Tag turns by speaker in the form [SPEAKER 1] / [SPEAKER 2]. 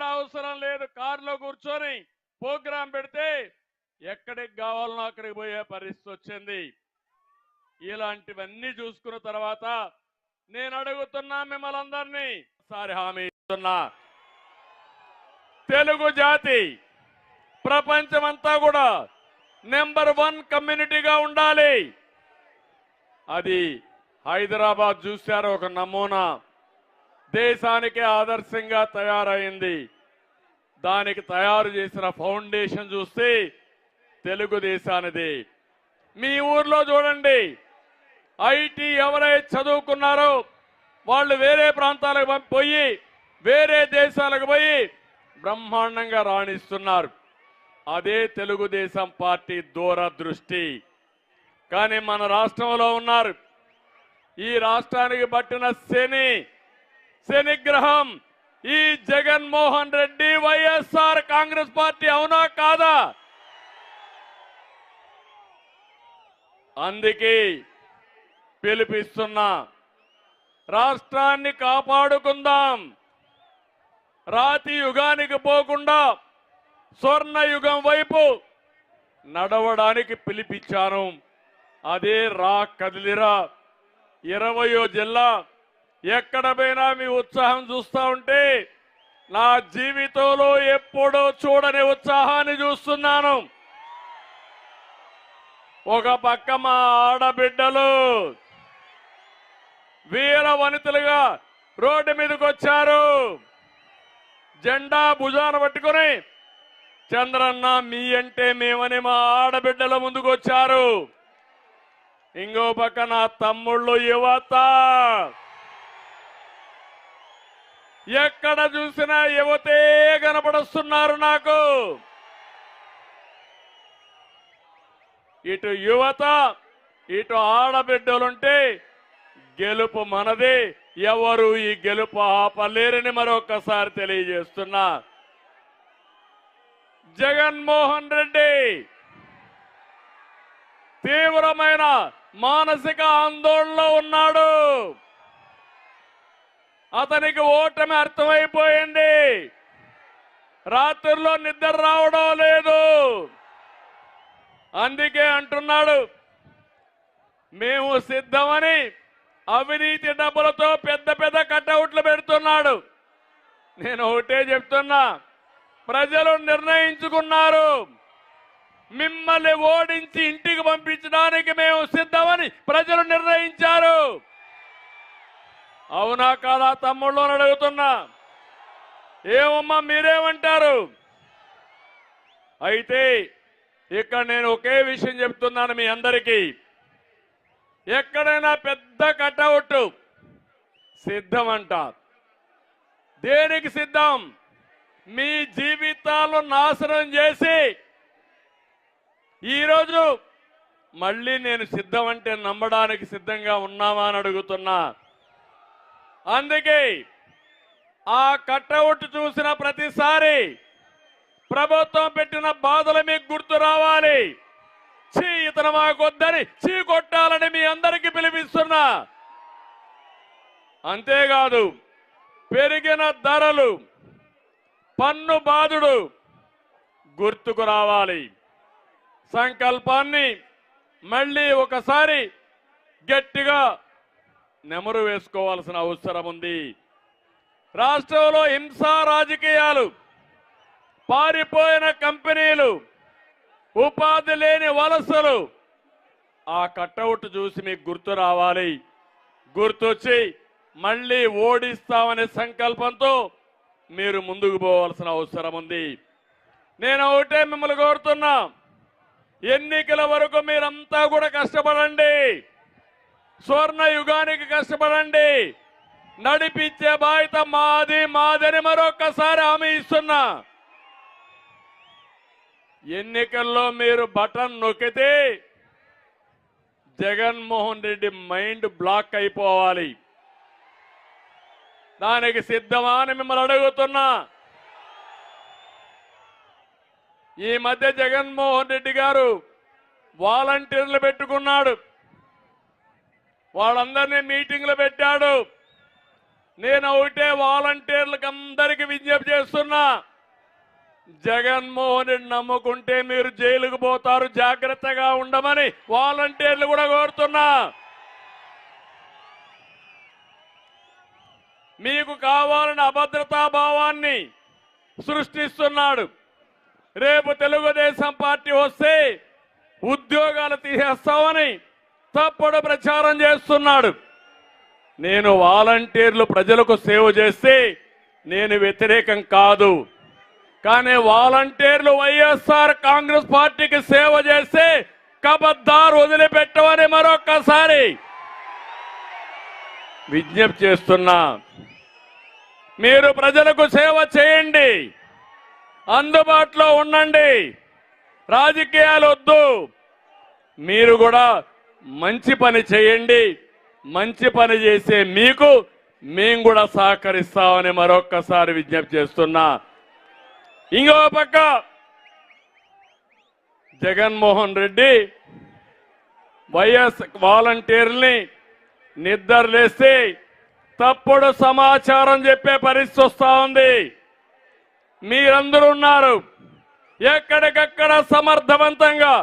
[SPEAKER 1] కూడా అవసరం లేదు. కారులో కూర్చొని ప్రోగ్రాం పెడితే ఎక్కడికి కావాలనో అక్కడికి పోయే పరిస్థితి వచ్చింది. ఇలాంటివన్నీ చూసుకున్న తర్వాత నేను అడుగుతున్నా మిమ్మల్ని అందరినీ, ఒకసారి హామీ ఇస్తున్నా, తెలుగు జాతి ప్రపంచమంతా కూడా నెంబర్ 1 కమ్యూనిటీగా ఉండాలి. అది హైదరాబాద్ చూశారు, ఒక నమూనా, దేశానికి ఆదర్శంగా తయారైంది. దానికి తయారు చేసిన ఫౌండేషన్ చూస్తే తెలుగుదేశానిది. మీ ఊర్లో చూడండి, ఐటీ ఎవరైతే చదువుకున్నారో వాళ్ళు వేరే ప్రాంతాలకు పోయి వేరే దేశాలకు పోయి బ్రహ్మాండంగా రాణిస్తున్నారు. అదే తెలుగుదేశం పార్టీ దూరదృష్టి. కానీ మన రాష్ట్రంలో ఉన్నారు, ఈ రాష్ట్రానికి పట్టిన శనిగ్రహం ఈ జగన్మోహన్ రెడ్డి, వైఎస్ఆర్ కాంగ్రెస్ పార్టీ. అవునా కాదా? అందుకే పిలిపిస్తున్నా, రాష్ట్రాన్ని కాపాడుకుందాం. రాతి యుగానికి పోకుండా స్వర్ణ యుగం వైపు నడవడానికి పిలిపించాను. అదే రా కదిలిరా. 20వ జిల్లా ఎక్కడ పోయినా మీ ఉత్సాహం చూస్తా ఉంటే నా జీవితంలో ఎప్పుడూ చూడని ఉత్సాహాన్ని చూస్తున్నాను. ఒక పక్క మా ఆడబిడ్డలు వీర వనితలుగా రోడ్డు మీదకి వచ్చారు, జెండా భుజాన పట్టుకుని చంద్రన్న మీ అంటే మేమని మా ఆడబిడ్డల ముందుకు వచ్చారు. ఇంకో పక్క నా తమ్ముళ్ళు, యువత, ఎక్కడ చూసినా యువతే కనపడుస్తున్నారు నాకు. ఇటు యువత ఇటు ఆడబిడ్డలుంటే గెలుపు మనదే. ఎవరు ఈ గెలుపు ఆపలేరని మరొకసారి తెలియజేస్తున్నా. జగన్మోహన్ రెడ్డి తీవ్రమైన మానసిక ఆందోళనలో ఉన్నాడు. అతనికి ఓటమి అర్థమైపోయింది. రాత్రుల్లో నిద్ర రావడం లేదు. అందుకే అంటున్నాడు, మేము సిద్ధమని అవినీతి డబ్బులతో పెద్ద పెద్ద కటౌట్లు పెడుతున్నాడు. నేను ఒకటే చెప్తున్నా, ప్రజలు నిర్ణయించుకున్నారు, మిమ్మల్ని ఓడించి ఇంటికి పంపించడానికి మేము సిద్ధమని ప్రజలు నిర్ణయించారు. అవునా కాదా తమ్ముళ్ళు అని అడుగుతున్నా. ఏమమ్మా మీరేమంటారు? అయితే ఇక్కడ నేను ఒకే విషయం చెప్తున్నాను మీ అందరికీ, ఎక్కడైనా పెద్ద కటౌట్ సిద్ధం అంటారు. దేనికి సిద్ధం? మీ జీవితాలను నాశనం చేసి ఈరోజు మళ్ళీ నేను సిద్ధం అంటే నమ్మడానికి సిద్ధంగా ఉన్నామా అని అడుగుతున్నా. అందుకే ఆ కటౌట్ చూసిన ప్రతిసారి ప్రభుత్వం పెట్టిన బాధలు మీకు గుర్తు రావాలి. చీ ఇతను మాకొద్దని చీ కొట్టాలని మీ అందరికీ పిలిపిస్తున్నా. అంతేకాదు, పెరిగిన ధరలు, పన్ను బాధుడు గుర్తుకు రావాలి. సంకల్పాన్ని మళ్ళీ ఒకసారి గట్టిగా నెమరు వేసుకోవాల్సిన అవసరం ఉంది. రాష్ట్రంలో హింసా రాజకీయాలు, పారిపోయిన కంపెనీలు, ఉపాధి లేని వలసలు, ఆ కటౌట్ చూసి మీకు గుర్తు రావాలి. గుర్తొచ్చి మళ్ళీ ఓడిస్తామనే సంకల్పంతో మీరు ముందుకు పోవాల్సిన అవసరం ఉంది. నేను ఒకటే మిమ్మల్ని కోరుతున్నా, ఎన్నికల వరకు మీరంతా కూడా కష్టపడండి, స్వర్ణ యుగానికి కష్టపడండి. నడిపించే బాధ్యత మాదని మరొకసారి హామీ ఇస్తున్నా. ఎన్నికల్లో మీరు బటన్ నొక్కితే జగన్మోహన్ రెడ్డి మైండ్ బ్లాక్ అయిపోవాలి. దానికి సిద్ధమా అని మిమ్మల్ని అడుగుతున్నా. ఈ మధ్య జగన్మోహన్ రెడ్డి గారు వాలంటీర్లు పెట్టుకున్నాడు, వాళ్ళందరినీ మీటింగ్లు పెట్టాడు. నేను ఒకటే వాలంటీర్లకు అందరికీ విజ్ఞప్తి చేస్తున్నా, జగన్మోహన్ రెడ్డి నమ్ముకుంటే మీరు జైలుకు పోతారు, జాగ్రత్తగా ఉండమని వాలంటీర్లు కూడా కోరుతున్నా. మీకు కావాలని అభద్రతా భావాన్ని సృష్టిస్తున్నాడు. రేపు తెలుగుదేశం పార్టీ వస్తే ఉద్యోగాలు తీసేస్తామని తప్పుడు ప్రచారం చేస్తున్నాడు. నేను వాలంటీర్లు ప్రజలకు సేవ చేస్తే నేను వ్యతిరేకం కాదు, కానీ వాలంటీర్లు వైఎస్ఆర్ కాంగ్రెస్ పార్టీకి సేవ చేస్తే కబద్దారు వదిలిపెట్టమని మరొక్కసారి విజ్ఞప్తి చేస్తున్నా. మీరు ప్రజలకు సేవ చేయండి, అందుబాటులో ఉండండి, రాజకీయాలు వద్దు. మీరు కూడా మంచి పని చేయండి, మంచి పని చేసే మీకు మేము కూడా సహకరిస్తామని మరొక్కసారి విజ్ఞప్తి చేస్తున్నా. ఇంకో పక్క జగన్మోహన్ రెడ్డి వైఎస్ వాలంటీర్ని నిద్రలేసి తప్పుడు సమాచారం చెప్పే పరిస్థితి వస్తా ఉంది. మీరందరూ ఉన్నారు, ఎక్కడికక్కడ సమర్థవంతంగా